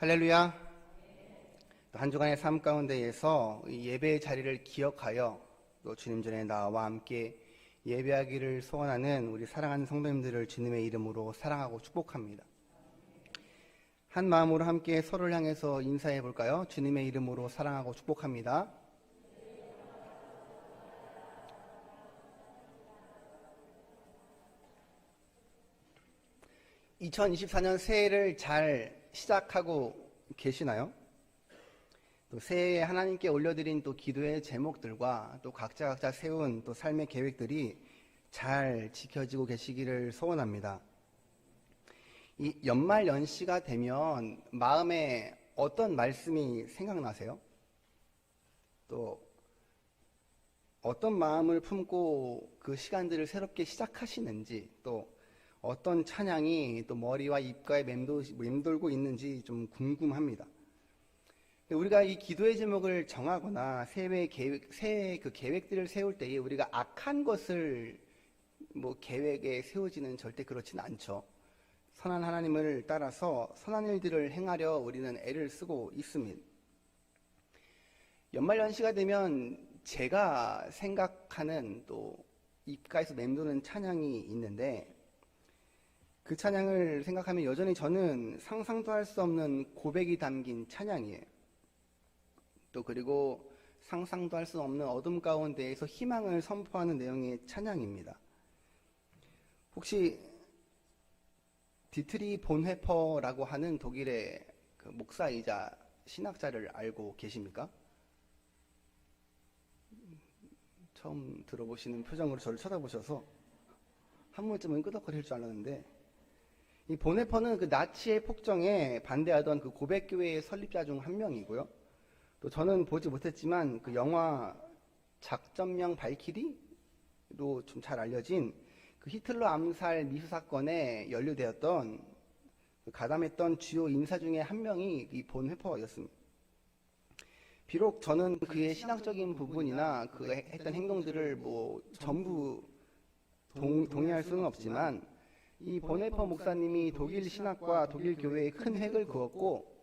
할렐루야. 한 주간의 삶 가운데에서 예배의 자리를 기억하여 또 주님 전에 나와 함께 예배하기를 소원하는 우리 사랑하는 성도님들을 주님의 이름으로 사랑하고 축복합니다. 한 마음으로 함께 서로를 향해서 인사해 볼까요? 주님의 이름으로 사랑하고 축복합니다. (2024년) 새해를 잘 시작하고 계시나요? 또 새해에 하나님께 올려드린 또 기도의 제목들과 또 각자 세운 또 삶의 계획들이 잘 지켜지고 계시기를 소원합니다. 이 연말 연시가 되면 마음에 어떤 말씀이 생각나세요? 또 어떤 마음을 품고 그 시간들을 새롭게 시작하시는지, 또 어떤 찬양이 또 머리와 입가에 맴돌고 있는지 좀 궁금합니다. 우리가 이 기도의 제목을 정하거나 새해 그 계획들을 세울 때에 우리가 악한 것을 계획에 세우지는 절대 그렇지는 않죠. 선한 하나님을 따라서 선한 일들을 행하려 우리는 애를 쓰고 있습니다. 연말연시가 되면 제가 생각하는 또 입가에서 맴도는 찬양이 있는데, 그 찬양을 생각하면 여전히 저는 상상도 할 수 없는 고백이 담긴 찬양이에요. 또 그리고 상상도 할 수 없는 어둠 가운데에서 희망을 선포하는 내용의 찬양입니다. 혹시 디트리 본회퍼라고 하는 독일의 그 목사이자 신학자를 알고 계십니까? 처음 들어보시는 표정으로 저를 쳐다보셔서 한 번쯤은 끄덕거릴 줄 알았는데, 이 본회퍼는 그 나치의 폭정에 반대하던 그 고백교회의 설립자 중 한 명이고요. 또 저는 보지 못했지만 그 영화 작전명 발키리로 좀 잘 알려진 그 히틀러 암살 미수 사건에 연루되었던 가담했던 주요 인사 중에 한 명이 이 본회퍼였습니다. 비록 저는 그의 신학적인 부분이나 그 했던 행동들을 전부 동의할 수는 없지만, 이 본회퍼 목사님이 독일 신학과 독일 교회에 큰 획을 그었고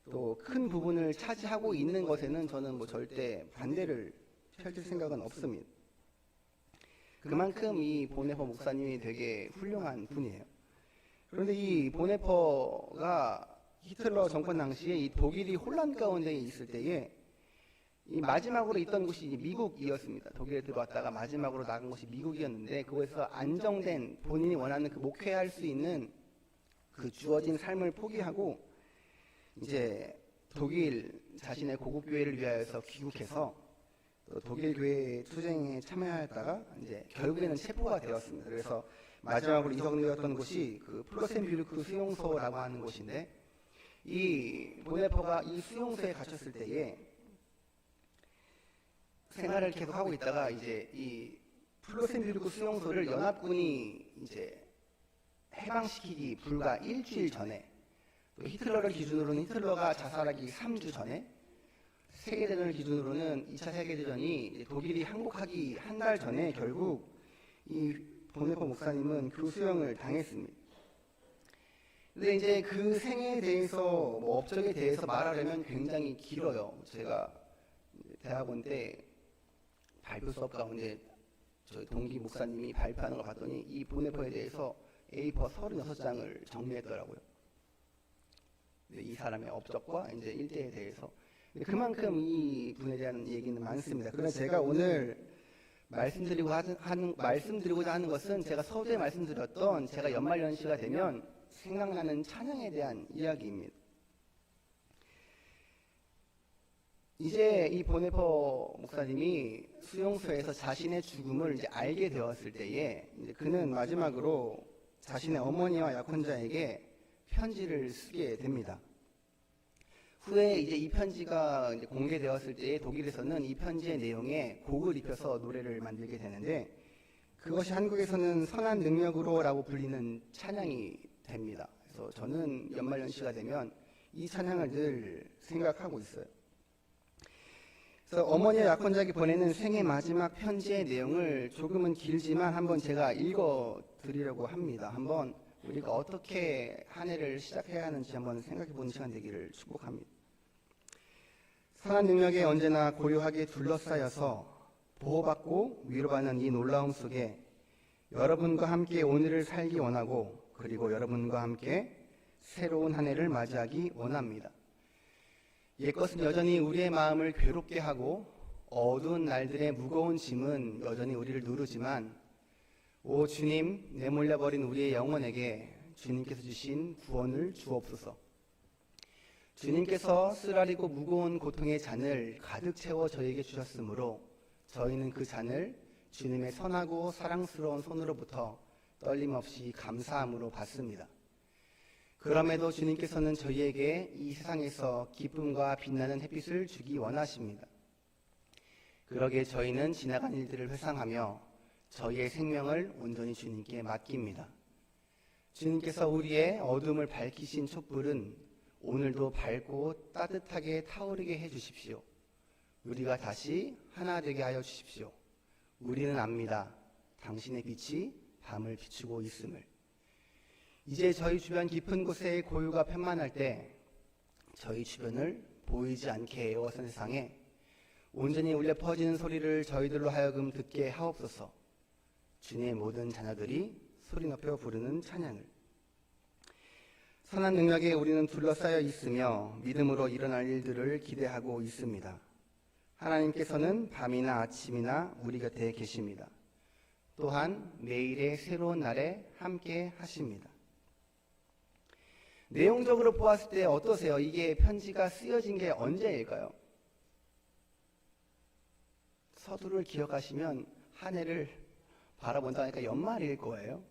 또 큰 부분을 차지하고 있는 것에는 저는 절대 반대를 펼칠 생각은 없습니다. 그만큼 이 본회퍼 목사님이 되게 훌륭한 분이에요. 그런데 이 본회퍼가 히틀러 정권 당시에 이 독일이 혼란 가운데 있을 때에 이 마지막으로 있던 곳이 미국이었습니다. 독일에 들어왔다가 마지막으로 나간 곳이 미국이었는데, 그곳에서 안정된 본인이 원하는 그 목회할 수 있는 그 주어진 삶을 포기하고 이제 독일 자신의 고국 교회를 위하여서 귀국해서 또 독일 교회 투쟁에 참여하였다가 이제 결국에는 체포가 되었습니다. 그래서 마지막으로 이적되었던 곳이 그 플로센뷰르크 수용소라고 하는 곳인데, 이 본회퍼가 이 수용소에 갇혔을 때에 생활을 계속 하고 있다가 이제 이 플로센뷰르크 수용소를 연합군이 이제 해방시키기 불과 일주일 전에, 또 히틀러를 기준으로는 히틀러가 자살하기 3주 전에, 세계대전을 기준으로는 2차 세계대전이 독일이 항복하기 한 달 전에 결국 이 본회퍼 목사님은 교수형을 당했습니다. 근데 이제 그 생애에 대해서 업적에 대해서 말하려면 굉장히 길어요. 제가 대학원 때 발표 수업 가운데 저희 동기 목사님이 발표하는 걸 봤더니 이 본회퍼에 대해서 A4 36장을 정리했더라고요. 이 사람의 업적과 이제 일대에 대해서. 그만큼 이 분에 대한 얘기는 많습니다. 그래서 제가 오늘 말씀드리고자 하는 것은 제가 서두에 말씀드렸던 제가 연말연시가 되면 생각나는 찬양에 대한 이야기입니다. 이제 이 본회퍼 목사님이 수용소에서 자신의 죽음을 이제 알게 되었을 때에 이제 그는 마지막으로 자신의 어머니와 약혼자에게 편지를 쓰게 됩니다. 후에 이제 이 편지가 이제 공개되었을 때에 독일에서는 이 편지의 내용에 곡을 입혀서 노래를 만들게 되는데, 그것이 한국에서는 선한 능력으로라고 불리는 찬양이 됩니다. 그래서 저는 연말연시가 되면 이 찬양을 늘 생각하고 있어요. 그래서 어머니와 약혼자에게 보내는 생애 마지막 편지의 내용을 조금은 길지만 한번 제가 읽어 드리려고 합니다. 한번 우리가 어떻게 한 해를 시작해야 하는지 한번 생각해 보는 시간 되기를 축복합니다. 선한 능력에 언제나 고요하게 둘러싸여서 보호받고 위로받는 이 놀라움 속에 여러분과 함께 오늘을 살기 원하고, 그리고 여러분과 함께 새로운 한 해를 맞이하기 원합니다. 옛것은 여전히 우리의 마음을 괴롭게 하고 어두운 날들의 무거운 짐은 여전히 우리를 누르지만, 오 주님, 내몰려버린 우리의 영혼에게 주님께서 주신 구원을 주옵소서. 주님께서 쓰라리고 무거운 고통의 잔을 가득 채워 저에게 주셨으므로 저희는 그 잔을 주님의 선하고 사랑스러운 손으로부터 떨림없이 감사함으로 받습니다. 그럼에도 주님께서는 저희에게 이 세상에서 기쁨과 빛나는 햇빛을 주기 원하십니다. 그러기에 저희는 지나간 일들을 회상하며 저희의 생명을 온전히 주님께 맡깁니다. 주님께서 우리의 어둠을 밝히신 촛불은 오늘도 밝고 따뜻하게 타오르게 해주십시오. 우리가 다시 하나 되게 하여 주십시오. 우리는 압니다. 당신의 빛이 밤을 비추고 있음을. 이제 저희 주변 깊은 곳에 고요가 편만할 때 저희 주변을 보이지 않게 에워싼 세상에 온전히 울려 퍼지는 소리를 저희들로 하여금 듣게 하옵소서. 주님의 모든 자녀들이 소리 높여 부르는 찬양을. 선한 능력에 우리는 둘러싸여 있으며 믿음으로 일어날 일들을 기대하고 있습니다. 하나님께서는 밤이나 아침이나 우리 곁에 계십니다. 또한 매일의 새로운 날에 함께 하십니다. 내용적으로 보았을 때 어떠세요? 이게 편지가 쓰여진 게 언제일까요? 서두를 기억하시면 한 해를 바라본다 하니까 연말일 거예요.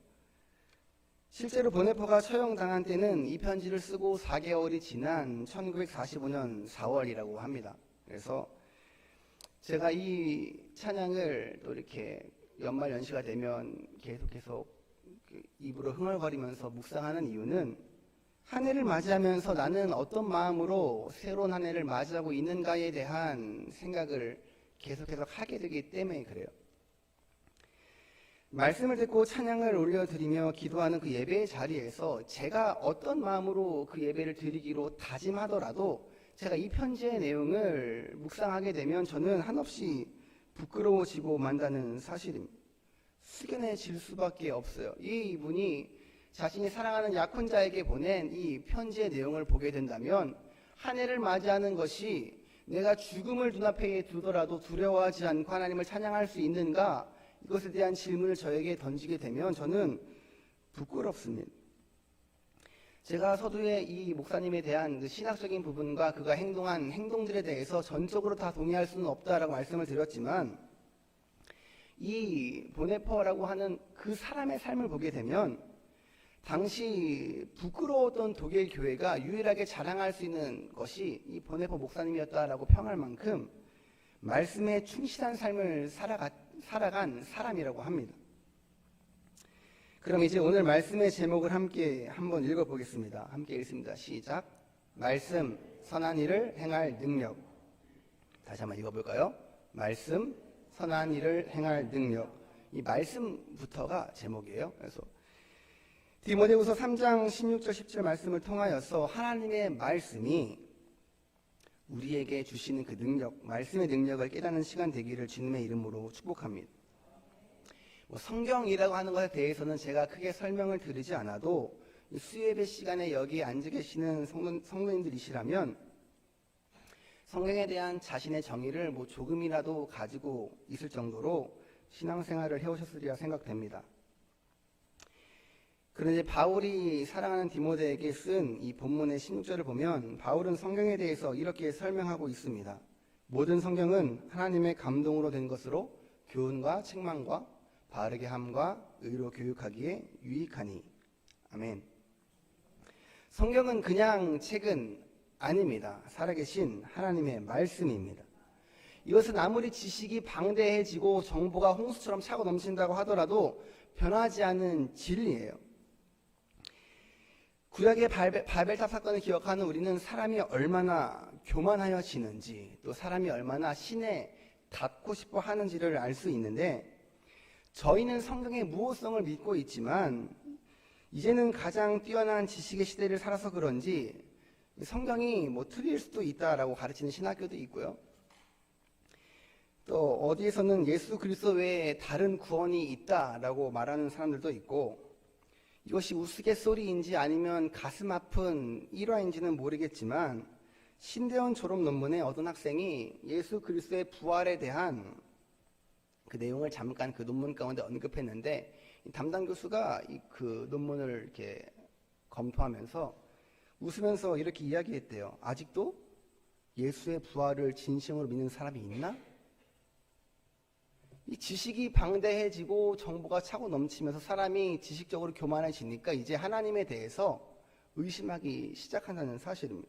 실제로 보네퍼가 처형당한 때는 이 편지를 쓰고 4개월이 지난 1945년 4월이라고 합니다. 그래서 제가 이 찬양을 또 이렇게 연말 연시가 되면 계속해서 입으로 흥얼거리면서 묵상하는 이유는 한 해를 맞이하면서 나는 어떤 마음으로 새로운 한 해를 맞이하고 있는가에 대한 생각을 계속해서 하게 되기 때문에 그래요. 말씀을 듣고 찬양을 올려드리며 기도하는 그 예배의 자리에서 제가 어떤 마음으로 그 예배를 드리기로 다짐하더라도 제가 이 편지의 내용을 묵상하게 되면 저는 한없이 부끄러워지고 만다는 사실입니다. 숙연해질 수밖에 없어요. 이분이 자신이 사랑하는 약혼자에게 보낸 이 편지의 내용을 보게 된다면 한 해를 맞이하는 것이 내가 죽음을 눈앞에 두더라도 두려워하지 않고 하나님을 찬양할 수 있는가, 이것에 대한 질문을 저에게 던지게 되면 저는 부끄럽습니다. 제가 서두에 이 목사님에 대한 그 신학적인 부분과 그가 행동한 행동들에 대해서 전적으로 다 동의할 수는 없다라고 말씀을 드렸지만, 이 보네퍼라고 하는 그 사람의 삶을 보게 되면 당시 부끄러웠던 독일 교회가 유일하게 자랑할 수 있는 것이 이 보네퍼 목사님이었다라고 평할 만큼 말씀에 충실한 삶을 살아간 사람이라고 합니다. 그럼 이제 오늘 말씀의 제목을 함께 한번 읽어보겠습니다. 함께 읽습니다. 시작. 말씀, 선한 일을 행할 능력. 다시 한번 읽어볼까요? 말씀, 선한 일을 행할 능력. 이 말씀부터가 제목이에요. 그래서 디모데후서 3장 16절 17절 말씀을 통하여서 하나님의 말씀이 우리에게 주시는 그 능력, 말씀의 능력을 깨닫는 시간 되기를 주님의 이름으로 축복합니다. 성경이라고 하는 것에 대해서는 제가 크게 설명을 드리지 않아도 수예배 시간에 여기 앉아 계시는 성도님들이시라면 성경에 대한 자신의 정의를 조금이라도 가지고 있을 정도로 신앙생활을 해오셨으리라 생각됩니다. 그런데 바울이 사랑하는 디모데에게 쓴 이 본문의 16절을 보면 바울은 성경에 대해서 이렇게 설명하고 있습니다. 모든 성경은 하나님의 감동으로 된 것으로 교훈과 책망과 바르게 함과 의로 교육하기에 유익하니. 아멘. 성경은 그냥 책은 아닙니다. 살아계신 하나님의 말씀입니다. 이것은 아무리 지식이 방대해지고 정보가 홍수처럼 차고 넘친다고 하더라도 변하지 않는 진리예요. 구약의 바벨탑 사건을 기억하는 우리는 사람이 얼마나 교만하여지는지, 또 사람이 얼마나 신에 닿고 싶어 하는지를 알 수 있는데, 저희는 성경의 무호성을 믿고 있지만 이제는 가장 뛰어난 지식의 시대를 살아서 그런지 성경이 뭐 틀릴 수도 있다라고 가르치는 신학교도 있고요. 또 어디에서는 예수 그리스도 외에 다른 구원이 있다라고 말하는 사람들도 있고, 이것이 우스갯소리인지 아니면 가슴 아픈 일화인지는 모르겠지만 신대원 졸업 논문에 어떤 학생이 예수 그리스도의 부활에 대한 그 내용을 잠깐 그 논문 가운데 언급했는데, 담당 교수가 그 논문을 이렇게 검토하면서 웃으면서 이렇게 이야기했대요. 아직도 예수의 부활을 진심으로 믿는 사람이 있나? 이 지식이 방대해지고 정보가 차고 넘치면서 사람이 지식적으로 교만해지니까 이제 하나님에 대해서 의심하기 시작한다는 사실입니다.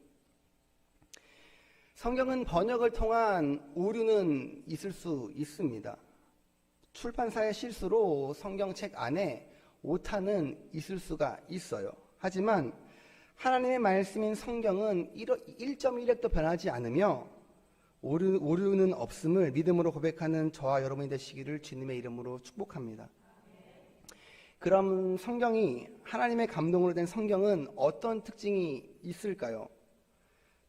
성경은 번역을 통한 오류는 있을 수 있습니다. 출판사의 실수로 성경책 안에 오타는 있을 수가 있어요. 하지만 하나님의 말씀인 성경은 1.1획도 변하지 않으며 오류는 없음을 믿음으로 고백하는 저와 여러분이 되시기를 주님의 이름으로 축복합니다. 그럼 성경이 하나님의 감동으로 된 성경은 어떤 특징이 있을까요?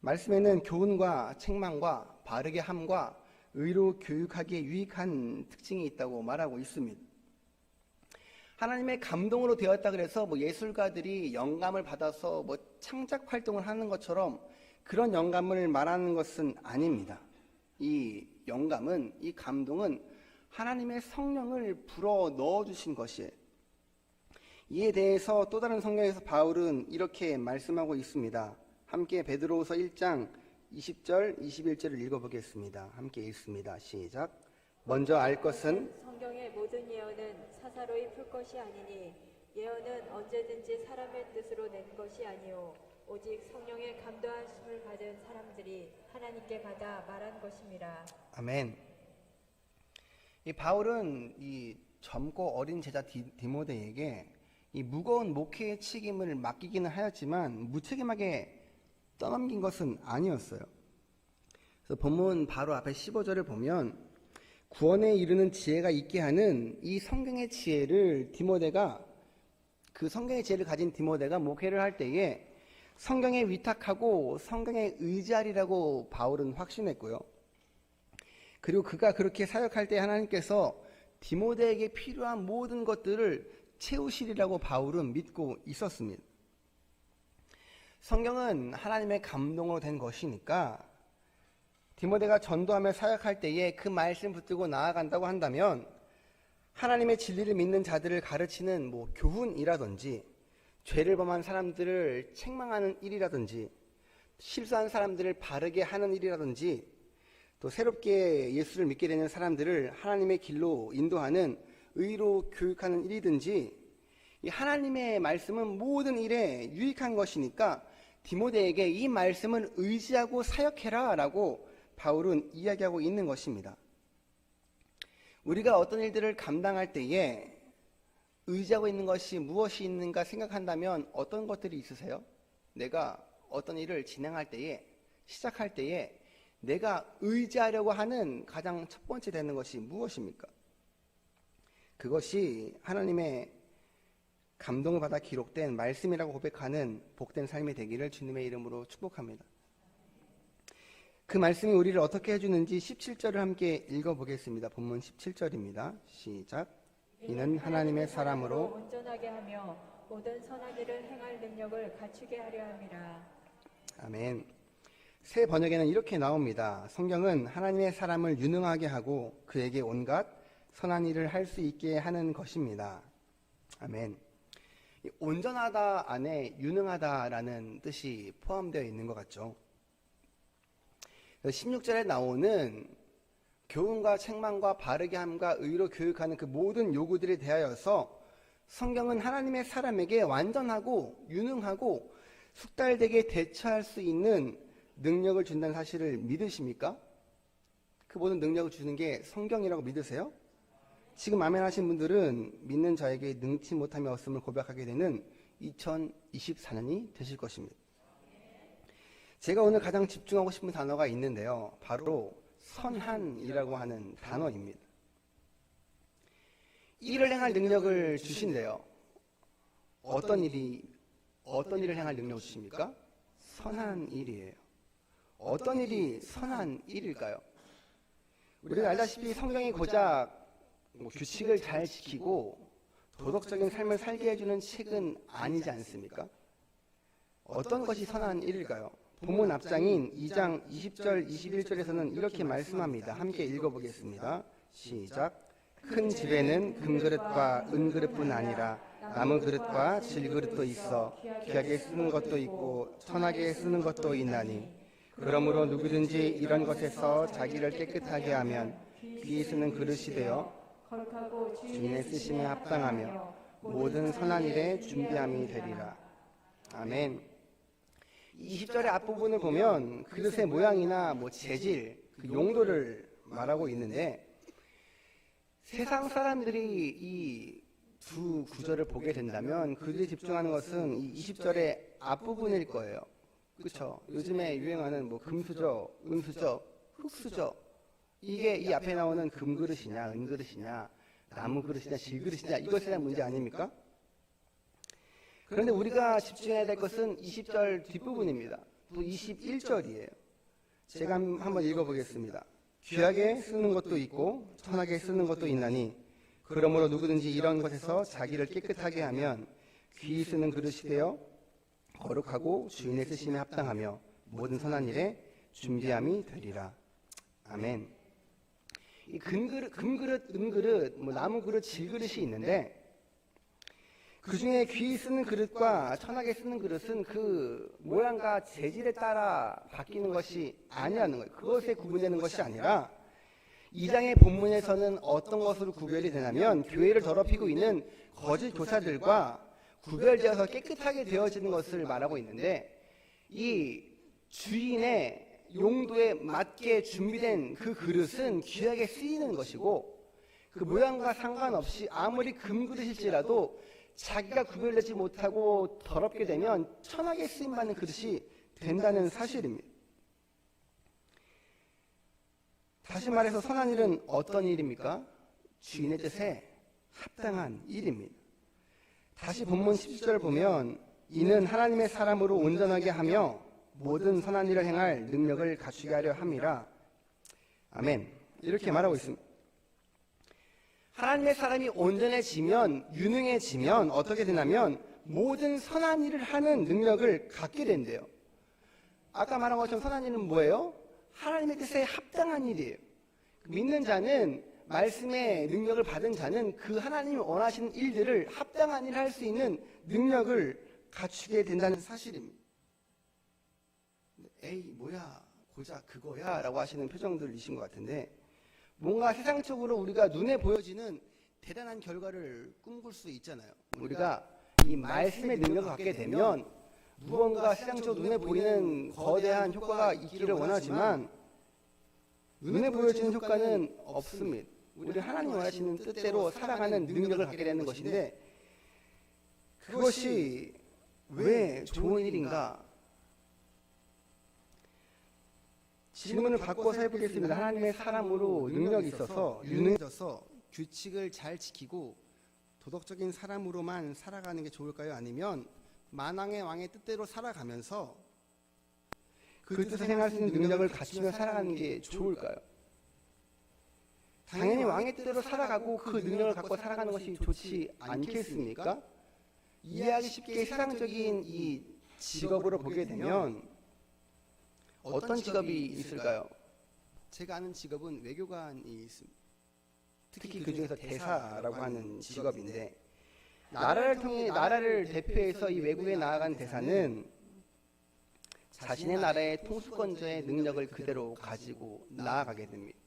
말씀에는 교훈과 책망과 바르게 함과 의로 교육하기에 유익한 특징이 있다고 말하고 있습니다. 하나님의 감동으로 되었다 그래서 예술가들이 영감을 받아서 창작 활동을 하는 것처럼 그런 영감을 말하는 것은 아닙니다. 이 영감은, 이 감동은 하나님의 성령을 불어 넣어주신 것이에요. 이에 대해서 또 다른 성경에서 바울은 이렇게 말씀하고 있습니다. 함께 베드로후서 1장 20절, 21절을 읽어보겠습니다. 함께 읽습니다. 시작. 먼저 알 것은 성경의 모든 예언은 사사로이 풀 것이 아니니 예언은 언제든지 사람의 뜻으로 낸 것이 아니요 오직 성령의 감동하심을 받은 사람들이 하나님께 받아 말한 것입니다. 아멘. 이 바울은 이 젊고 어린 제자 디모데에게 이 무거운 목회의 책임을 맡기기는 하였지만 무책임하게 떠넘긴 것은 아니었어요. 그래서 본문 바로 앞에 15절을 보면 구원에 이르는 지혜가 있게 하는 이 성경의 지혜를 그 성경의 지혜를 가진 디모데가 목회를 할 때에 성경에 위탁하고 성경에 의지하리라고 바울은 확신했고요. 그리고 그가 그렇게 사역할 때 하나님께서 디모데에게 필요한 모든 것들을 채우시리라고 바울은 믿고 있었습니다. 성경은 하나님의 감동으로 된 것이니까 디모데가 전도하며 사역할 때에 그 말씀 붙들고 나아간다고 한다면 하나님의 진리를 믿는 자들을 가르치는 교훈이라든지 죄를 범한 사람들을 책망하는 일이라든지 실수한 사람들을 바르게 하는 일이라든지 또 새롭게 예수를 믿게 되는 사람들을 하나님의 길로 인도하는 의로 교육하는 일이든지 이 하나님의 말씀은 모든 일에 유익한 것이니까 디모데에게 이 말씀을 의지하고 사역해라 라고 바울은 이야기하고 있는 것입니다. 우리가 어떤 일들을 감당할 때에 의지하고 있는 것이 무엇이 있는가 생각한다면 어떤 것들이 있으세요? 내가 어떤 일을 진행할 때에, 시작할 때에 내가 의지하려고 하는 가장 첫 번째 되는 것이 무엇입니까? 그것이 하나님의 감동을 받아 기록된 말씀이라고 고백하는 복된 삶이 되기를 주님의 이름으로 축복합니다. 그 말씀이 우리를 어떻게 해주는지 17절을 함께 읽어보겠습니다. 본문 17절입니다. 시작. 이는 하나님의 사람으로 온전하게 하며 모든 선한 일을 행할 능력을 갖추게 하려 함이라. 아멘. 새 번역에는 이렇게 나옵니다. 성경은 하나님의 사람을 유능하게 하고 그에게 온갖 선한 일을 할 수 있게 하는 것입니다. 아멘. 온전하다 안에 유능하다라는 뜻이 포함되어 있는 것 같죠. 16절에 나오는 교훈과 책망과 바르게 함과 의로 교육하는 그 모든 요구들에 대하여서 성경은 하나님의 사람에게 완전하고 유능하고 숙달되게 대처할 수 있는 능력을 준다는 사실을 믿으십니까? 그 모든 능력을 주는 게 성경이라고 믿으세요? 지금 아멘 하신 분들은 믿는 자에게 능치 못함이 없음을 고백하게 되는 2024년이 되실 것입니다. 제가 오늘 가장 집중하고 싶은 단어가 있는데요. 바로 선한이라고 하는 단어입니다. 일을 행할 능력을 주신대요. 어떤 일을 행할 능력을 주십니까? 선한 일이에요. 어떤 일이 선한 일일까요? 우리가 알다시피 성경이 고작 규칙을 잘 지키고 도덕적인 삶을 살게 해주는 책은 아니지 않습니까? 어떤 것이 선한 일일까요? 본문 앞장인 2장 20절 21절에서는 이렇게 말씀합니다. 함께 읽어보겠습니다. 시작. 큰 집에는 금그릇과 은그릇뿐 아니라 나무 그릇과 질그릇도 있어 귀하게 쓰는 것도 있고 천하게 쓰는 것도 있나니 그러므로 누구든지 이런 것에서 자기를 깨끗하게 하면 귀히 쓰는 그릇이 되어 거룩하고 주인의 쓰심에 합당하며 모든 선한 일에 준비함이 되리라. 아멘. 20절의 앞부분을 보면 그릇의 모양이나 재질, 그 용도를 말하고 있는데 세상 사람들이 이 두 구절을 보게 된다면 그들이 집중하는 것은 이 20절의 앞부분일 거예요. 그렇죠? 요즘에 유행하는 금수저, 은수저, 흙수저, 이게 이 앞에 나오는 금그릇이냐 은그릇이냐 나무 그릇이냐 질그릇이냐 이것에 대한 문제 아닙니까? 그런데 우리가 집중해야 될 것은 20절 뒷부분입니다. 또 21절이에요. 제가 한번 읽어보겠습니다. 귀하게 쓰는 것도 있고 천하게 쓰는 것도 있나니 그러므로 누구든지 이런 것에서 자기를 깨끗하게 하면 귀히 쓰는 그릇이 되어 거룩하고 주인의 쓰심에 합당하며 모든 선한 일에 준비함이 되리라. 아멘. 이 금그릇, 은그릇, 나무 그릇, 질그릇이 있는데 그 중에 귀히 쓰는 그릇과 천하게 쓰는 그릇은 그 모양과 재질에 따라 바뀌는 것이 아니라는 거예요. 그것에 구분되는 것이 아니라 이 장의 본문에서는 어떤 것으로 구별이 되냐면 교회를 더럽히고 있는 거짓 교사들과 구별되어서 깨끗하게 되어지는 것을 말하고 있는데 이 주인의 용도에 맞게 준비된 그 그릇은 귀하게 쓰이는 것이고 그 모양과 상관없이 아무리 금그릇일지라도 자기가 구별되지 못하고 더럽게 되면 천하게 쓰임받는 그릇이 된다는 사실입니다. 다시 말해서 선한 일은 어떤 일입니까? 주인의 뜻에 합당한 일입니다. 다시 본문 10절 보면 이는 하나님의 사람으로 온전하게 하며 모든 선한 일을 행할 능력을 갖추게 하려 함이라. 아멘. 이렇게 말하고 있습니다. 하나님의 사람이 온전해지면 유능해지면 어떻게 되냐면 모든 선한 일을 하는 능력을 갖게 된대요. 아까 말한 것처럼 선한 일은 뭐예요? 하나님의 뜻에 합당한 일이에요. 믿는 자는 말씀의 능력을 받은 자는 그 하나님이 원하시는 일들을 합당한 일을 할 수 있는 능력을 갖추게 된다는 사실입니다. 에이 뭐야 고작 그거야 라고 하시는 표정들이신 것 같은데 뭔가 세상적으로 우리가 눈에 보여지는 대단한 결과를 꿈꿀 수 있잖아요. 우리가 이 말씀의 능력을 갖게 되면 무언가 세상적으로 눈에 보이는 거대한 효과가 있기를 원하지만 눈에 보여지는 효과는 없습니다. 우리 하나님 원하시는 뜻대로 살아가는 능력을 갖게 되는 것인데 그것이 왜 좋은 일인가? 질문을 바꿔서 해보겠습니다. 하나님의 사람으로 능력이 있어서 유능해져서 규칙을 잘 지키고 도덕적인 사람으로만 살아가는 게 좋을까요? 아니면 만왕의 왕의 뜻대로 살아가면서 그 뜻을 행할 수 있는 능력을 갖추며 살아가는 게 좋을까요? 당연히 왕의 뜻대로 살아가고 그 능력을 갖고 살아가는 것이 좋지 않겠습니까? 이해하기 쉽게 세상적인 이 직업으로 보게 되면 어떤 직업이 있을까요? 제가 아는 직업은 외교관이 있습니다. 특히 그 중에서 대사라고 하는 직업인데 나라를 대표해서 이 외국에 나아간 대사는 자신의 나라의 통수권자의 능력을 그대로 가지고 나아가게 됩니다.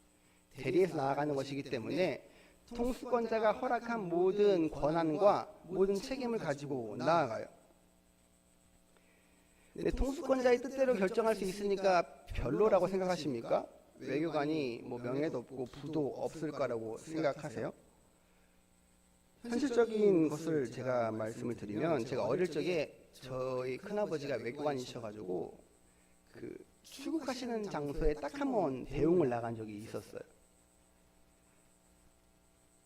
대리해서 나아가는 것이기 때문에 통수권자가 허락한 모든 권한과 모든 책임을 가지고 나아가요. 근데 통수권자의 뜻대로 결정할 수 있으니까 별로라고 생각하십니까? 외교관이 명예도 없고 부도 없을 거라고 생각하세요? 현실적인 것을 제가 말씀을 드리면 제가 어릴 적에 저희 큰아버지가 외교관이셔가지고 그 출국하시는 장소에 딱 한 번 배웅을 나간 적이 있었어요.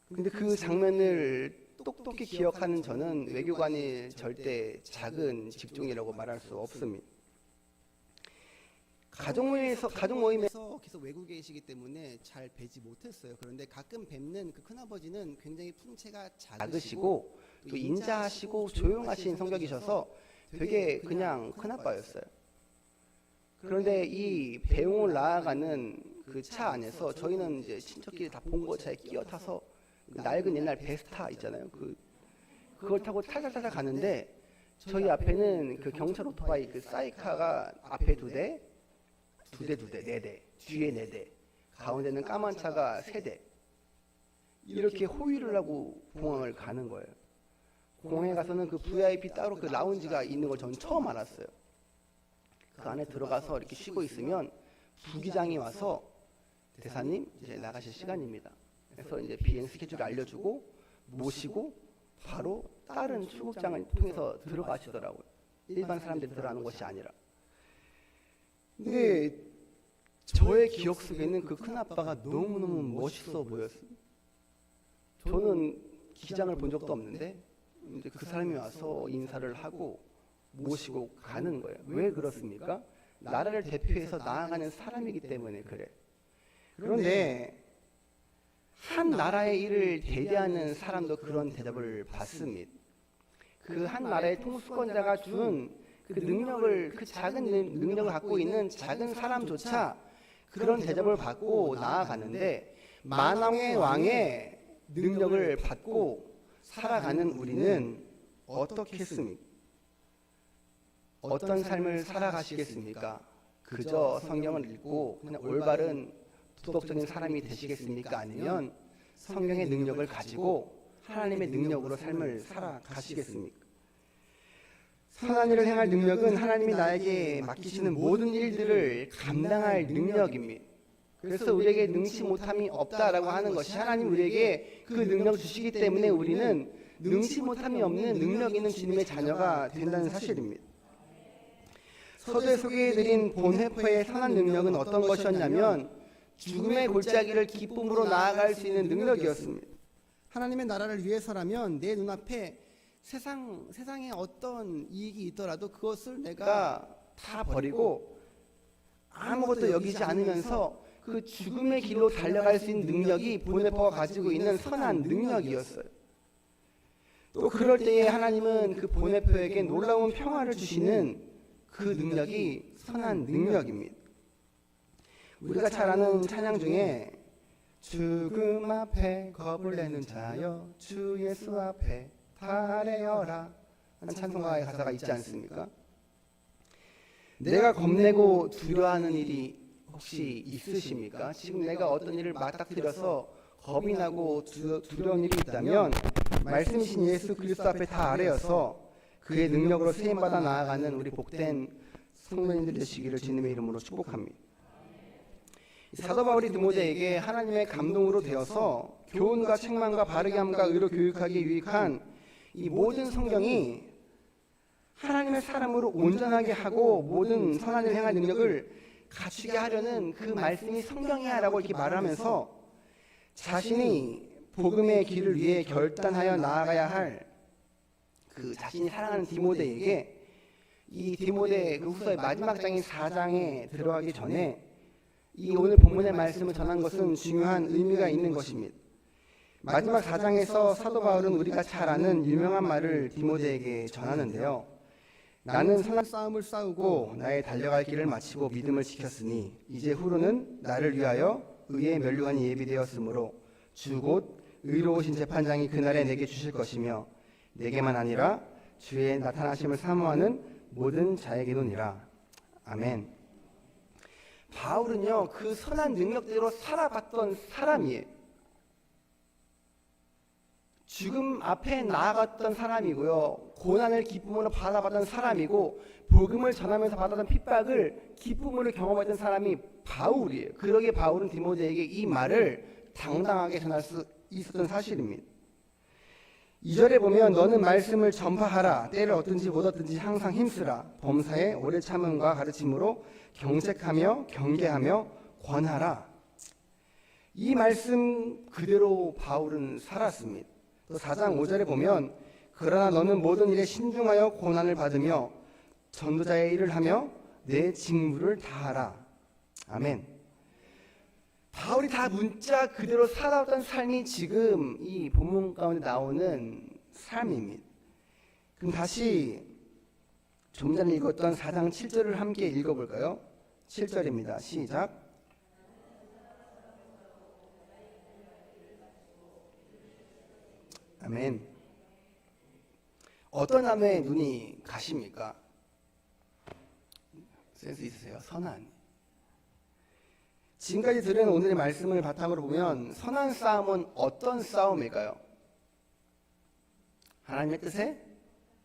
근데 그 장면을 똑똑히 기억하는 저는 외교관이 절대 작은 직종이라고 말할 수 없습니다. 가족 모임에서 계속 외국에 계시기 때문에 잘 뵈지 못했어요. 그런데 가끔 뵙는 그 큰아버지는 굉장히 풍채가 작으시고 또 인자하시고 조용하신 성격이셔서 되게 그냥 큰아빠였어요. 그런데 이 배웅을 나아가는 그 차 안에서 저희는 이제 친척끼리 다 봉고차에 끼어 타서 낡은 옛날 베스타 있잖아요. 그걸 타고 탈탈탈 가는데 저희 앞에는 그 경찰 오토바이 그 사이카가 앞에 두 대, 네 대, 뒤에 네 대, 가운데는 까만 차가 세 대. 이렇게 호위를 하고 공항을 가는 거예요. 공항에 가서는 그 VIP 따로 그 라운지가 있는 걸 전 처음 알았어요. 그 안에 들어가서 이렇게 쉬고 있으면 부기장이 와서 대사님 이제 나가실 시간입니다. 그래서 이제 비행 스케줄을 알려주고 모시고 바로 다른 출국장을 통해서 들어가시더라고요. 일반 사람들이 들어가는 것이 아니라. 근데 저의 기억 속에는 그 큰아빠가 너무너무 멋있어 보였어요. 저는 기장을 본 적도 없는데 이제 그 사람이 와서 인사를 하고 모시고 가는 거예요. 왜 그렇습니까? 나라를 대표해서 나아가는 사람이기 때문에 그래. 그런데 한 나라의 일을 대대하는 사람도 그런 대접을 받습니다. 그 한 나라의 통수권자가 준 그 능력을, 그 작은 능력을 갖고 있는 작은 사람조차 그런 대접을 받고 나아가는데 만왕의 왕의 능력을 받고 살아가는 우리는 어떻게 했습니까? 어떤 삶을 살아가시겠습니까? 그저 성경을 읽고 그냥 올바른 도덕적인 사람이 되시겠습니까? 아니면 성경의 능력을 가지고 하나님의 능력으로 삶을 살아가시겠습니까? 선한 일을 행할 능력은 하나님이 나에게 맡기시는 모든 일들을 감당할 능력입니다. 그래서 우리에게 능치 못함이 없다라고 하는 것이 하나님 우리에게 그 능력을 주시기 때문에 우리는 능치 못함이 없는 능력 있는 주님의 자녀가 된다는 사실입니다. 서두에 소개해드린 본회포의 선한 능력은 어떤 것이었냐면 죽음의 골짜기를 기쁨으로 나아갈 수 있는 능력이었습니다. 하나님의 나라를 위해서라면 내 눈앞에 세상에 어떤 이익이 있더라도 그것을 내가 다 버리고 아무것도 여기지 않으면서 그 죽음의 길로 달려갈 수 있는 능력이 본회포가 가지고 있는 선한 능력이었어요. 또 그럴 때에 하나님은 그 본회포에게 놀라운 평화를 주시는 그 능력이 선한 능력입니다. 우리가 잘 아는 찬양 중에 죽음 앞에 겁을 내는 자여 주 예수 앞에 달래어라 하는 찬송가의 가사가 있지 않습니까? 내가 겁내고 두려워하는 일이 혹시 있으십니까? 지금 내가 어떤 일을 맞닥뜨려서 겁이 나고 두려운 일이 있다면 말씀이신 예수 그리스도 앞에 다 아뢰어서 그의 능력으로 세임받아 나아가는 우리 복된 성도님들 되시기를 주님의 이름으로 축복합니다. 사도 바울이 디모데에게 하나님의 감동으로 되어서 교훈과 책망과 바르게 함과 의로 교육하기에 유익한 이 모든 성경이 하나님의 사람으로 온전하게 하고 모든 선한 일을 행할 능력을 갖추게 하려는 그 말씀이 성경이야 라고 이렇게 말하면서 자신이 복음의 길을 위해 결단하여 나아가야 할 그 자신이 사랑하는 디모데에게 이 디모데 그 후서의 마지막 장인 4장에 들어가기 전에 이 오늘 본문의 말씀을 전한 것은 중요한 의미가 있는 것입니다. 마지막 4장에서 사도 바울은 우리가 잘 아는 유명한 말을 디모데에게 전하는데요. 나는 선한 싸움을 싸우고 나의 달려갈 길을 마치고 믿음을 지켰으니 이제 후로는 나를 위하여 의의 면류관이 예비되었으므로 주 곧 의로우신 재판장이 그날에 내게 주실 것이며 내게만 아니라 주의 나타나심을 사모하는 모든 자에게도니라. 아멘. 바울은요 그 선한 능력대로 살아갔던 사람이에요. 죽음 앞에 나아갔던 사람이고요. 고난을 기쁨으로 받아봤던 사람이고 복음을 전하면서 받았던 핍박을 기쁨으로 경험했던 사람이 바울이에요. 그러기에 바울은 디모데에게 이 말을 당당하게 전할 수 있었던 사실입니다. 2절에 보면 너는 말씀을 전파하라. 때를 얻든지 못 얻든지 항상 힘쓰라. 범사에 오래 참음과 가르침으로 경책하며 경계하며 권하라. 이 말씀 그대로 바울은 살았습니다. 또 4장 5절에 보면 그러나 너는 모든 일에 신중하여 고난을 받으며 전도자의 일을 하며 내 직무를 다하라. 아멘. 바울이 다 문자 그대로 살아왔던 삶이 지금 이 본문 가운데 나오는 삶입니다. 그럼 다시 좀 전에 읽었던 4장 7절을 함께 읽어볼까요? 7절입니다. 시작. 아멘. 어떤 나무에 눈이 가십니까? 센스 있으세요? 선한. 지금까지 들은 오늘의 말씀을 바탕으로 보면 선한 싸움은 어떤 싸움일까요? 하나님의 뜻에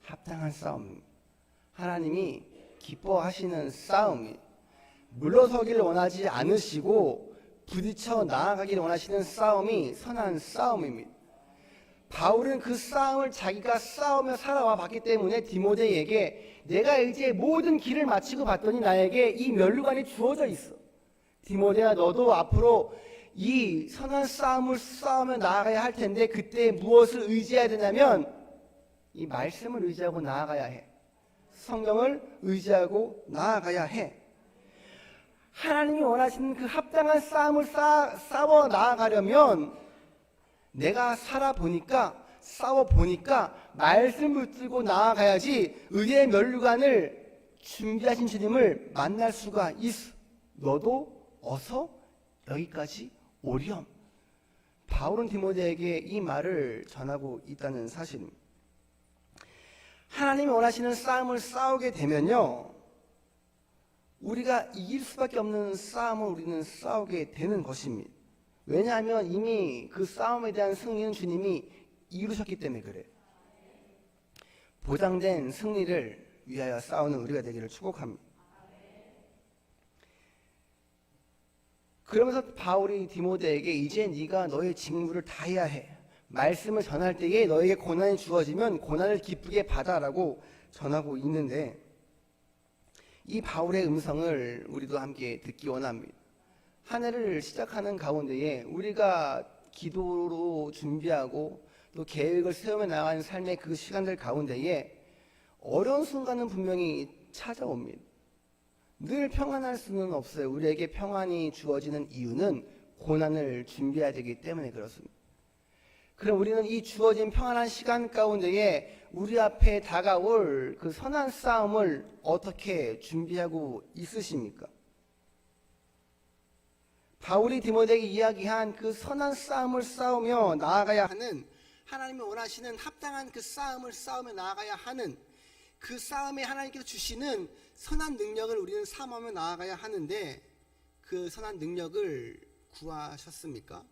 합당한 싸움. 하나님이 기뻐하시는 싸움. 물러서기를 원하지 않으시고 부딪혀 나아가기를 원하시는 싸움이 선한 싸움입니다. 바울은 그 싸움을 자기가 싸우며 살아와 봤기 때문에 디모데에게 내가 이제 모든 길을 마치고 봤더니 나에게 이 면류관이 주어져 있어. 디모데야, 너도 앞으로 이 선한 싸움을 싸우며 나아가야 할 텐데 그때 무엇을 의지해야 되냐면 이 말씀을 의지하고 나아가야 해. 성경을 의지하고 나아가야 해. 하나님이 원하시는 그 합당한 싸움을 싸워 나아가려면 내가 살아보니까 싸워보니까 말씀을 붙들고 나아가야지 의의 면류관을 준비하신 주님을 만날 수가 있어. 너도 어서 여기까지 오렴. 바울은 디모데에게 이 말을 전하고 있다는 사실입니다. 하나님이 원하시는 싸움을 싸우게 되면요, 우리가 이길 수밖에 없는 싸움을 우리는 싸우게 되는 것입니다. 왜냐하면 이미 그 싸움에 대한 승리는 주님이 이루셨기 때문에 그래요. 보장된 승리를 위하여 싸우는 우리가 되기를 축복합니다. 그러면서 바울이 디모데에게 이제 네가 너의 직무를 다해야 해. 말씀을 전할 때에 너에게 고난이 주어지면 고난을 기쁘게 받아라고 전하고 있는데 이 바울의 음성을 우리도 함께 듣기 원합니다. 한 해를 시작하는 가운데에 우리가 기도로 준비하고 또 계획을 세우며 나가는 삶의 그 시간들 가운데에 어려운 순간은 분명히 찾아옵니다. 늘 평안할 수는 없어요. 우리에게 평안이 주어지는 이유는 고난을 준비해야 되기 때문에 그렇습니다. 그럼 우리는 이 주어진 평안한 시간 가운데에 우리 앞에 다가올 그 선한 싸움을 어떻게 준비하고 있으십니까? 바울이 디모데에게 이야기한 그 선한 싸움을 싸우며 나아가야 하는, 하나님이 원하시는 합당한 그 싸움을 싸우며 나아가야 하는 그 싸움에 하나님께서 주시는 선한 능력을 우리는 삼으며 나아가야 하는데 그 선한 능력을 구하셨습니까?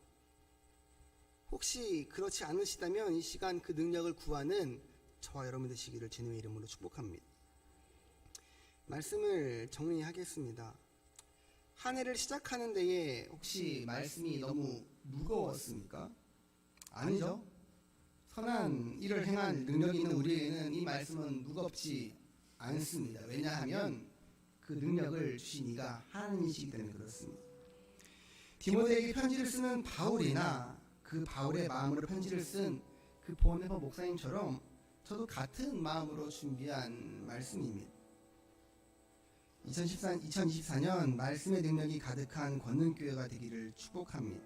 혹시 그렇지 않으시다면 이 시간 그 능력을 구하는 저와 여러분 되시기를 주님의 이름으로 축복합니다. 말씀을 정리하겠습니다. 한 해를 시작하는 데에 혹시 말씀이 너무 무거웠습니까? 아니죠. 선한 일을 행한 능력이 있는 우리에게는 이 말씀은 무겁지 않습니다. 왜냐하면 그 능력을 주신 이가 하나님이시기 때문에 그렇습니다. 디모데에게 편지를 쓰는 바울이나 그 바울의 마음으로 편지를 쓴 그 보네바 목사님처럼 저도 같은 마음으로 준비한 말씀입니다. 2024년 말씀의 능력이 가득한 권능교회가 되기를 축복합니다.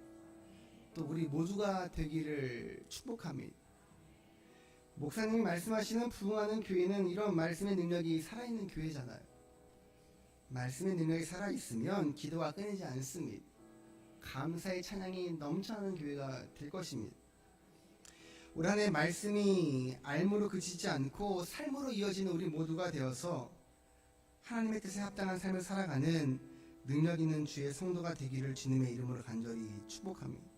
또 우리 모두가 되기를 축복합니다. 목사님이 말씀하시는 부흥하는 교회는 이런 말씀의 능력이 살아있는 교회잖아요. 말씀의 능력이 살아있으면 기도가 끊이지 않습니다. 감사의 찬양이 넘쳐나는 교회가 될 것입니다. 올 한 해 말씀이 알무로 그치지 않고 삶으로 이어지는 우리 모두가 되어서 하나님의 뜻에 합당한 삶을 살아가는 능력 있는 주의 성도가 되기를 주님의 이름으로 간절히 축복합니다.